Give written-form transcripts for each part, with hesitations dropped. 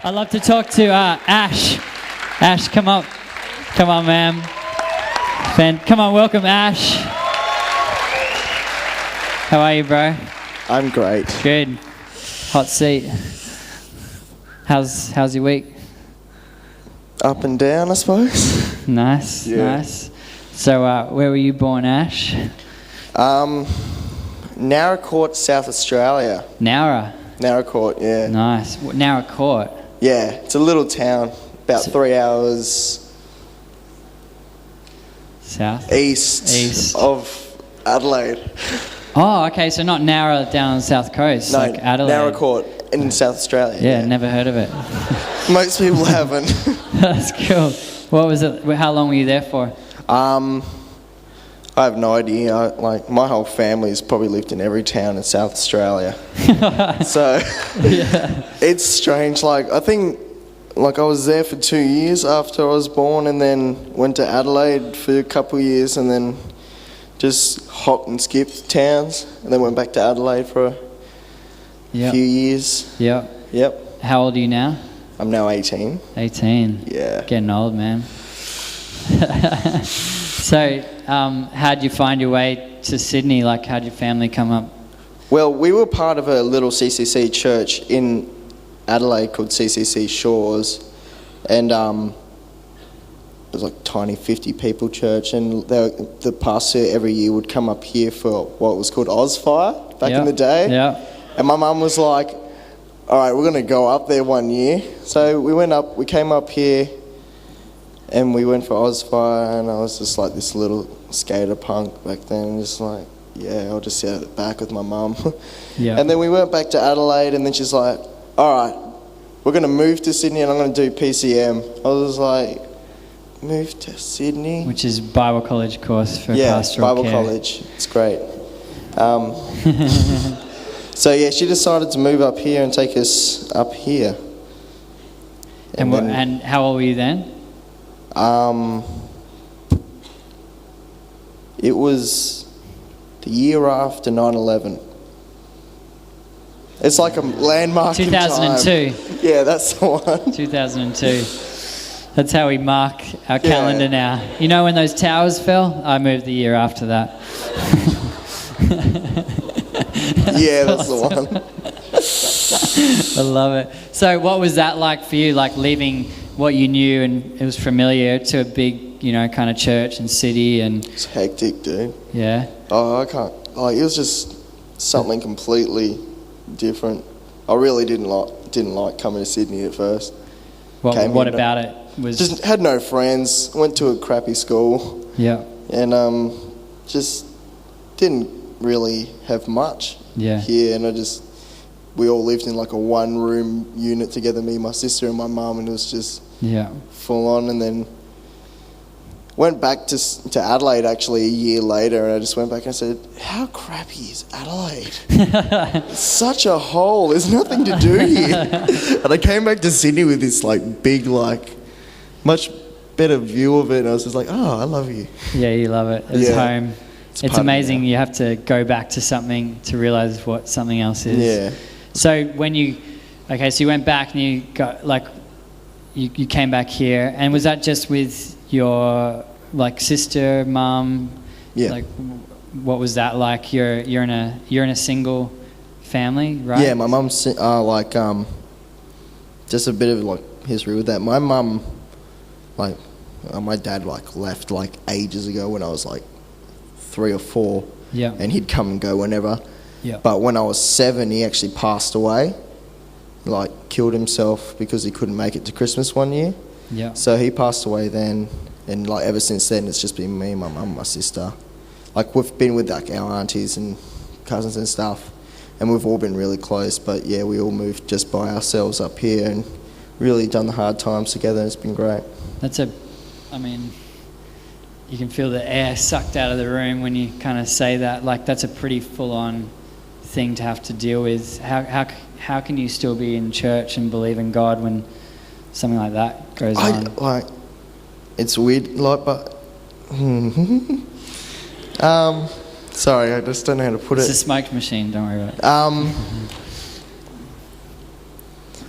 I'd love to talk to Ash. Ash, come up. Come on, ma'am. Come on, welcome Ash. How are you, bro? I'm great. Good. Hot seat. How's your week? Up and down, I suppose. Nice, nice. So, where were you born, Ash? Narracourt, South Australia. Narracourt, yeah. Nice. Narracourt? Yeah, it's a little town, about 3 hours south? East of Adelaide. Oh, okay, so not Narra down on the south coast, No, like Adelaide. Narracourt in South Australia. Yeah, never heard of it. Most people haven't. That's cool. What was it? How long were you there for? I have no idea. My whole family's probably lived in every town in South Australia. So it's strange. I think I was there for 2 years after I was born, and then went to Adelaide for a couple of years, and then just hopped and skipped towns, and then went back to Adelaide for a few years. Yep. How old are you now? I'm now 18. 18. Yeah. Getting old, man. So, how'd you find your way to Sydney? How'd your family come up? Well, we were part of a little CCC church in Adelaide called CCC Shores, and it was a tiny 50 people church, and the pastor every year would come up here for what was called Ozfire back in the day. Yeah. And my mum was like, all right, we're going to go up there one year. So we came up here, and we went for Ozfire, and I was just like this little skater punk back then, just like, yeah, I'll just sit at the back with my mum. Yeah. And then we went back to Adelaide, and then she's like, all right, we're going to move to Sydney, and I'm going to do PCM. I was like, move to Sydney? Which is Bible college course for pastoral care. Yeah, Bible college. It's great. So yeah, she decided to move up here and take us up here. And how old were you then? It was the year after 9/11. It's like a landmark 2002. in time. Yeah, that's the one. 2002. That's how we mark our calendar now. You know when those towers fell? I moved the year after that. That's the one. I love it. So what was that like for you, leaving what you knew and it was familiar to a big, kind of church and city? And it's hectic, dude. Yeah? Oh, I can't. It was just something completely different. I really didn't like coming to Sydney at first. What about it was... Just had no friends, went to a crappy school. Yeah. And just didn't really have much here, and we all lived in a 1-room unit together, me, my sister and my mum, and it was just full on. And then went back to Adelaide actually a year later, and I just went back and said, how crappy is Adelaide? It's such a hole, there's nothing to do here. And I came back to Sydney with this big much better view of it, and I was just like, oh, I love you. Yeah, you love it. It's home. It's amazing. You have to go back to something to realise what something else is. Yeah. So when you went back and you got you came back here, and was that just with your sister, mum? Yeah. What was that like? You're in a single family, right? Yeah, my mum's just a bit of history with that. My mum, my dad left ages ago when I was 3 or 4. Yeah. And he'd come and go whenever. Yeah. But when I was 7, he actually passed away. Killed himself because he couldn't make it to Christmas one year. Yeah. So he passed away then, and ever since then it's just been me, my mum, my sister. We've been with our aunties and cousins and stuff, and we've all been really close. But yeah, we all moved just by ourselves up here and really done the hard times together, and it's been great. You can feel the air sucked out of the room when you kind of say that. That's a pretty full-on thing to have to deal with. How can you still be in church and believe in God when something like that goes on? It's weird, but... sorry, I just don't know how to put it. It's a smoked machine, don't worry about it.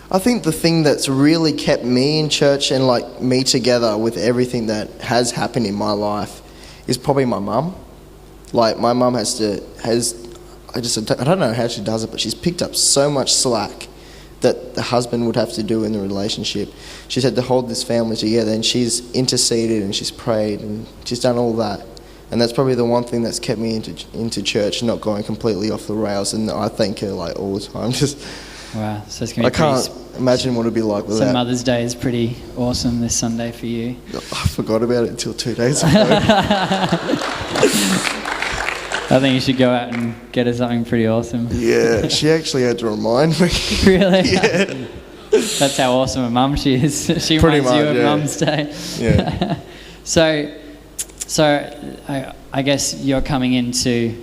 I think the thing that's really kept me in church and like me together with everything that has happened in my life is probably my mum. Like my mum I don't know how she does it, but she's picked up so much slack that the husband would have to do in the relationship. She's had to hold this family together, and she's interceded and she's prayed and she's done all that. And that's probably the one thing that's kept me into church, not going completely off the rails. And I thank her like all the time. Wow, so it's gonna be. I can't imagine what it'd be like with that. So Mother's Day is pretty awesome this Sunday for you. I forgot about it until 2 days ago. I think you should go out and get her something pretty awesome. Yeah, she actually had to remind me. Really? Yeah. That's how awesome a mum she is. She pretty reminds you of yeah. Mum's Day. Yeah. So I guess you're coming into,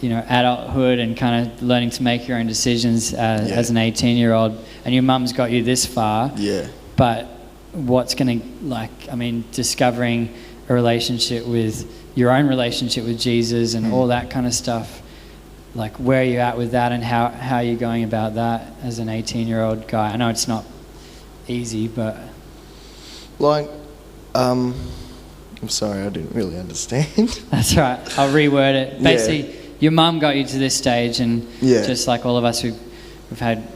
adulthood and kind of learning to make your own decisions as an 18-year-old, and your mum's got you this far. Yeah. But what's going to, discovering a relationship with your own relationship with Jesus and all that kind of stuff, like where are you at with that, and how are you going about that as an 18-year-old guy? I know it's not easy, but... Like, I'm sorry, I didn't really understand. That's right. I'll reword it. Basically, your mum got you to this stage, and just like all of us we've had,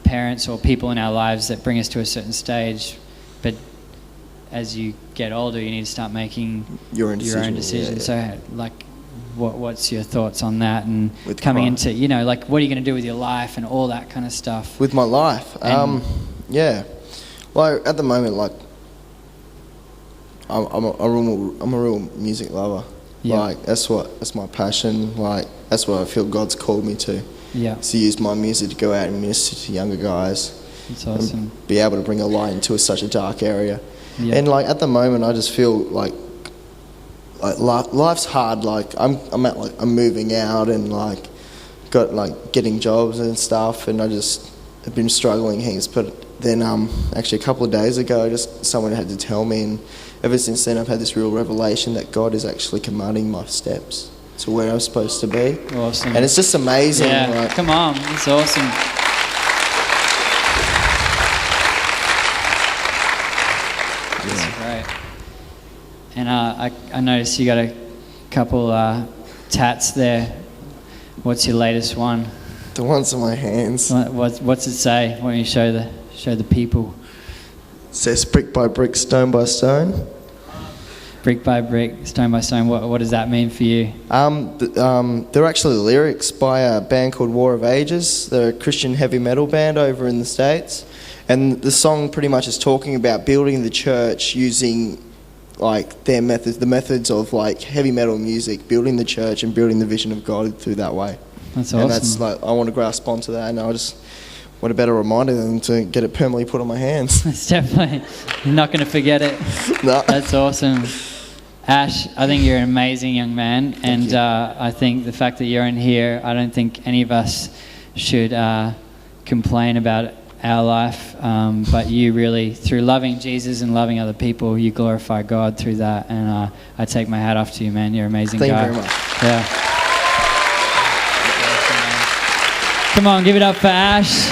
parents or people in our lives that bring us to a certain stage, but as you get older, you need to start making your own decisions. So, like, what's your thoughts on that, and with coming into, what are you going to do with your life and all that kind of stuff? With my life? Well, at the moment, like, I'm a real music lover. Yeah. Like that's my passion. Like that's what I feel God's called me to. Yeah. To use my music to go out and minister to younger guys. That's awesome. And be able to bring a light into such a dark area. Yeah. And like at the moment, I just feel like life's hard. Like I'm moving out and like got like getting jobs and stuff, and I just have been struggling heaps. But then actually a couple of days ago, just someone had to tell me, and ever since then I've had this real revelation that God is actually commanding my steps to where I'm supposed to be. Awesome. And it's just amazing. Yeah, like, come on, it's awesome. That's great. And I noticed you got a couple tats there. What's your latest one? The ones on my hands. What's it say? Why don't you show the people? It says brick by brick, stone by stone. Brick by brick, stone by stone. What does that mean for you? They're actually lyrics by a band called War of Ages. They're a Christian heavy metal band over in the States. And the song pretty much is talking about building the church using like their methods, the methods of like heavy metal music, building the church and building the vision of God through that way. That's awesome. And that's like, I want to grasp onto that, and what a better reminder than to get it permanently put on my hands. It's definitely, you're not going to forget it. No. That's awesome. Ash, I think you're an amazing young man, and I think the fact that you're in here, I don't think any of us should complain about our life, but you really, through loving Jesus and loving other people, you glorify God through that, and I take my hat off to you, man. You're an amazing guy. Thank you very much. Yeah. Come on, give it up for Ash.